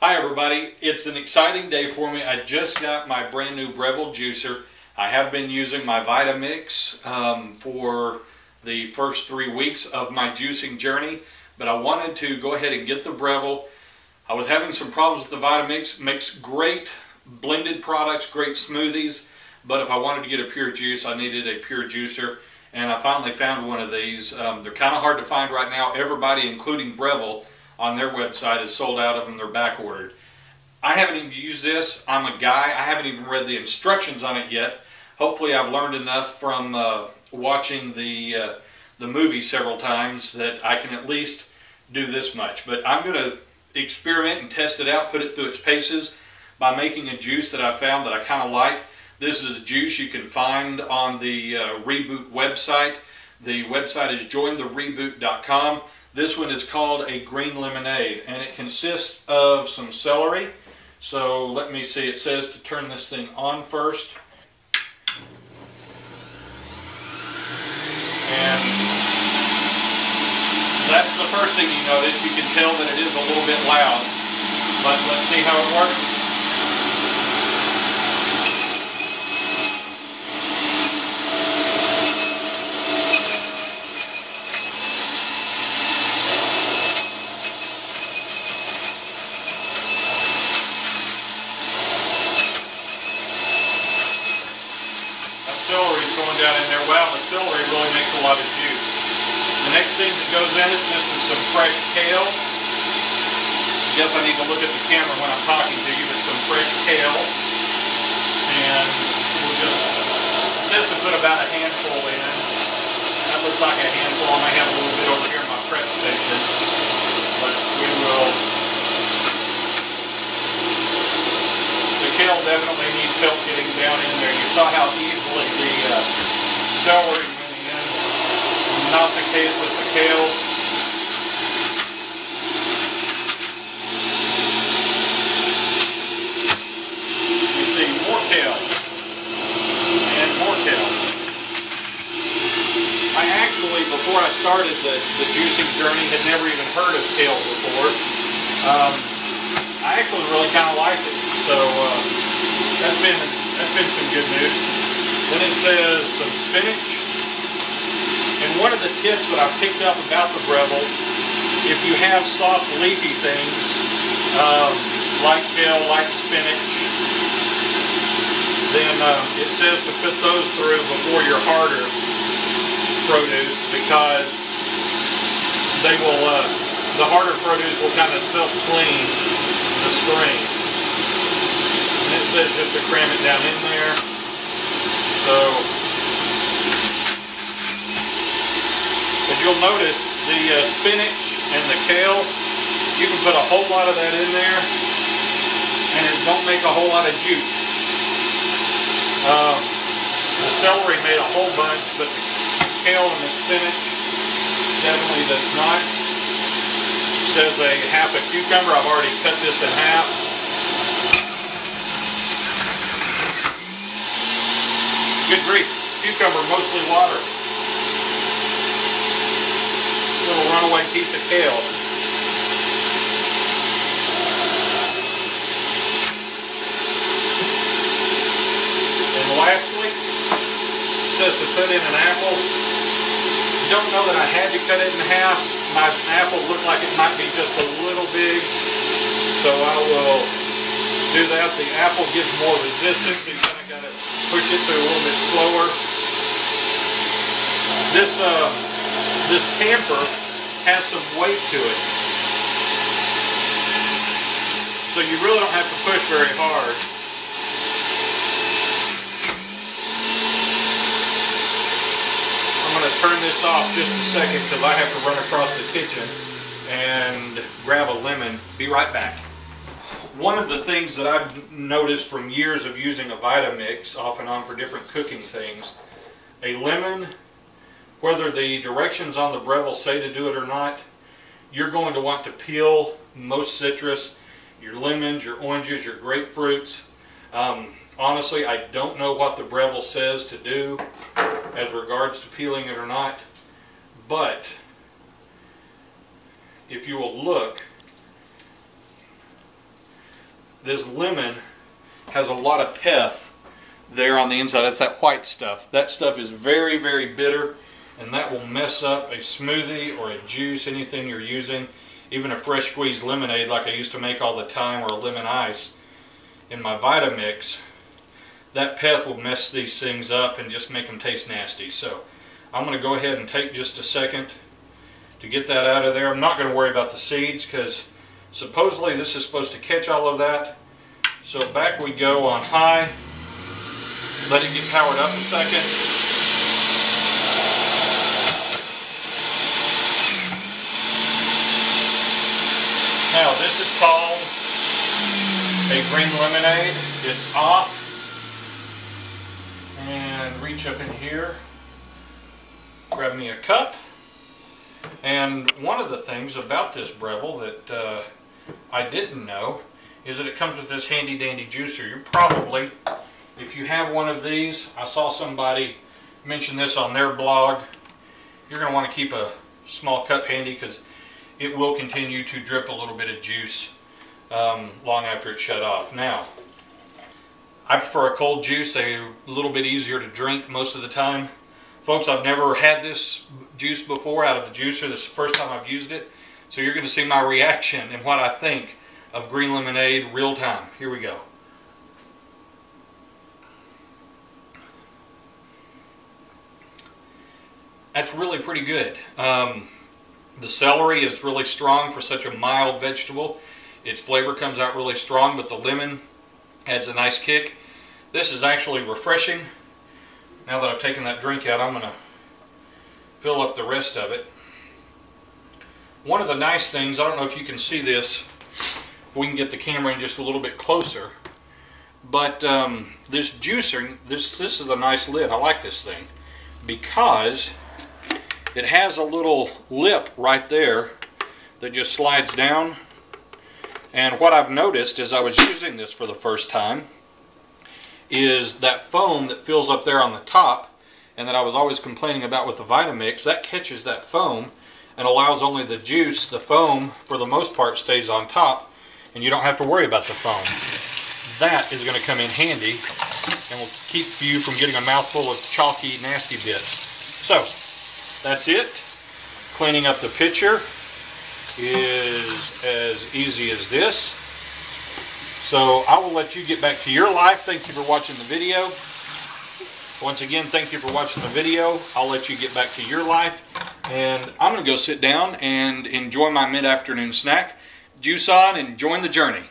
Hi everybody, it's an exciting day for me. I just got my brand new Breville juicer. I have been using my Vitamix for the first 3 weeks of my juicing journey, but I wanted to go ahead and get the Breville. I was having some problems with the Vitamix. Makes great blended products, great smoothies, but if I wanted to get a pure juice, I needed a pure juicer, and I finally found one of these. They're kind of hard to find right now. Everybody, including Breville, on their website is sold out of them. They're back ordered. I haven't even used this. I'm a guy. I haven't even read the instructions on it yet. Hopefully I've learned enough from watching the movie several times that I can at least do this much. But I'm going to experiment and test it out, put it through its paces by making a juice that I found that I kind of like. This is a juice you can find on the Reboot website. The website is jointhereboot.com. This one is called a green lemonade, and it consists of some celery. So let me see, it says to turn this thing on first. And that's the first thing you notice. You can tell that it is a little bit loud, but let's see how it works. Celery's going down in there. Wow, the celery really makes a lot of juice. The next thing that goes in it, this is some fresh kale. I guess I need to look at the camera when I'm talking to you, but some fresh kale. And we'll just, it says to put about a handful in. That looks like a handful. I might have a little bit over here in my prep station. But we will. The kale definitely needs help getting down in there. You saw how easily the celery went in. Not the case with the kale. You see more kale. And more kale. I actually, before I started the juicing journey, had never even heard of kale before. I actually really kind of like it. So that's been some good news. Then it says some spinach. And one of the tips that I've picked up about the Breville, if you have soft leafy things, like kale, like spinach, then it says to put those through before your harder produce, because they will, the harder produce will kind of self-clean the string. And it says just to cram it down in there. So, as you'll notice, the spinach and the kale, you can put a whole lot of that in there, and it don't make a whole lot of juice. The celery made a whole bunch, but the kale and the spinach definitely does not. It says a half a cucumber. I've already cut this in half. Good grief, cucumber, mostly water. Little runaway piece of kale. And lastly, it says to put in an apple. Don't know that I had to cut it in half. My apple looked like it might be just a little big, so I will do that. The apple gives more resistance. You kind of got to push it through a little bit slower. This tamper has some weight to it, so you really don't have to push very hard. I'm going to turn this off just a second because I have to run across the kitchen and grab a lemon. Be right back. One of the things that I've noticed from years of using a Vitamix off and on for different cooking things, a lemon, whether the directions on the Breville say to do it or not, you're going to want to peel most citrus, your lemons, your oranges, your grapefruits. Honestly, I don't know what the Breville says to do as regards to peeling it or not, but if you will look, this lemon has a lot of pith there on the inside. That's that white stuff. That stuff is very, very bitter, and that will mess up a smoothie or a juice, anything you're using. Even a fresh squeezed lemonade like I used to make all the time, or a lemon ice in my Vitamix. That pith will mess these things up and just make them taste nasty. So I'm going to go ahead and take just a second to get that out of there. I'm not going to worry about the seeds because supposedly this is supposed to catch all of that. So back we go on high. Let it get powered up a second. Now this is called a green lemonade. It's off. And reach up in here, grab me a cup. And one of the things about this Breville that I didn't know is that it comes with this handy dandy juicer. You probably, if you have one of these, I saw somebody mention this on their blog, you're going to want to keep a small cup handy because it will continue to drip a little bit of juice long after it's shut off. Now, I prefer a cold juice. They're a little bit easier to drink most of the time. Folks, I've never had this juice before out of the juicer. This is the first time I've used it. So you're going to see my reaction and what I think of green lemonade real time. Here we go. That's really pretty good. The celery is really strong for such a mild vegetable. Its flavor comes out really strong, but the lemon adds a nice kick. This is actually refreshing. Now that I've taken that drink out, I'm going to fill up the rest of it. One of the nice things, I don't know if you can see this, if we can get the camera in just a little bit closer, but this juicer, this is a nice lid. I like this thing because it has a little lip right there that just slides down. And what I've noticed as I was using this for the first time is that foam that fills up there on the top and that I was always complaining about with the Vitamix, that catches that foam and allows only the juice. The foam, for the most part, stays on top and you don't have to worry about the foam. That is going to come in handy and will keep you from getting a mouthful of chalky, nasty bits. So, that's it. Cleaning up the pitcher is as easy as this. So I will let you get back to your life. Thank you for watching the video. Once again, thank you for watching the video. I'll let you get back to your life. And I'm going to go sit down and enjoy my mid-afternoon snack. Juice on and join the journey.